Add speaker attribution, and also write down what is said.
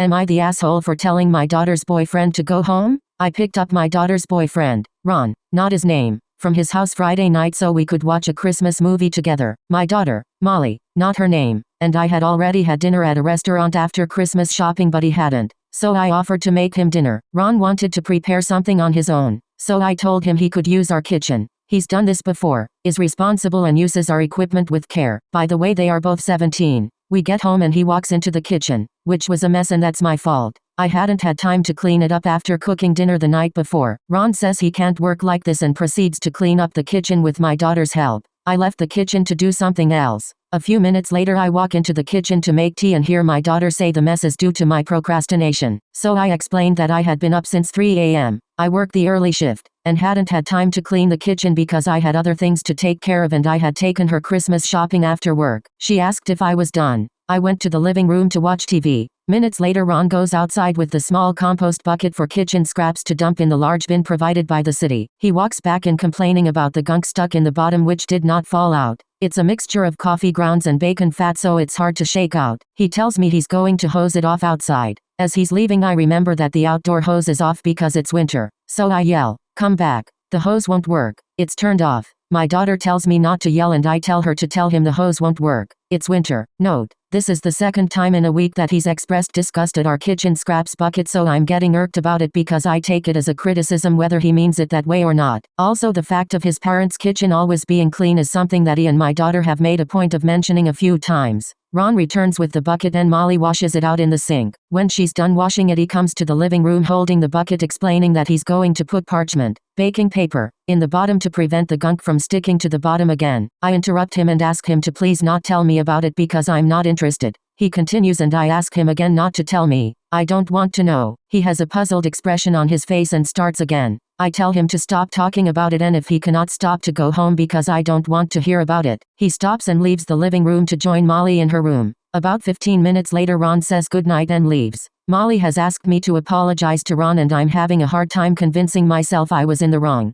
Speaker 1: Am I the asshole for telling my daughter's boyfriend to go home? I picked up my daughter's boyfriend, Ron, not his name, from his house Friday night so we could watch a Christmas movie together. My daughter, Molly, not her name, and I had already had dinner at a restaurant after Christmas shopping but he hadn't. So I offered to make him dinner. Ron wanted to prepare something on his own, so I told him he could use our kitchen. He's done this before, is responsible and uses our equipment with care. By the way, they are both 17. We get home and he walks into the kitchen, which was a mess and that's my fault. I hadn't had time to clean it up after cooking dinner the night before. Ron says he can't work like this and proceeds to clean up the kitchen with my daughter's help. I left the kitchen to do something else. A few minutes later I walk into the kitchen to make tea and hear my daughter say the mess is due to my procrastination. So I explained that I had been up since 3 a.m. I worked the early shift, and hadn't had time to clean the kitchen because I had other things to take care of and I had taken her Christmas shopping after work. She asked if I was done. I went to the living room to watch TV. Minutes later Ron goes outside with the small compost bucket for kitchen scraps to dump in the large bin provided by the city. He walks back in complaining about the gunk stuck in the bottom which did not fall out. It's a mixture of coffee grounds and bacon fat so it's hard to shake out. He tells me he's going to hose it off outside. As he's leaving I remember that the outdoor hose is off because it's winter. So I yell, "Come back. The hose won't work. It's turned off." My daughter tells me not to yell and I tell her to tell him the hose won't work. It's winter. Note, this is the second time in a week that he's expressed disgust at our kitchen scraps bucket so I'm getting irked about it because I take it as a criticism whether he means it that way or not. Also the fact of his parents' kitchen always being clean is something that he and my daughter have made a point of mentioning a few times. Ron returns with the bucket and Molly washes it out in the sink. When she's done washing it he comes to the living room holding the bucket explaining that he's going to put parchment, baking paper, in the bottom to prevent the gunk from sticking to the bottom again. I interrupt him and ask him to please not tell me about it because I'm not interested. He continues and I ask him again not to tell me. I don't want to know. He has a puzzled expression on his face and starts again. I tell him to stop talking about it and if he cannot stop to go home because I don't want to hear about it. He stops and leaves the living room to join Molly in her room. About 15 minutes later Ron says goodnight and leaves. Molly has asked me to apologize to Ron and I'm having a hard time convincing myself I was in the wrong.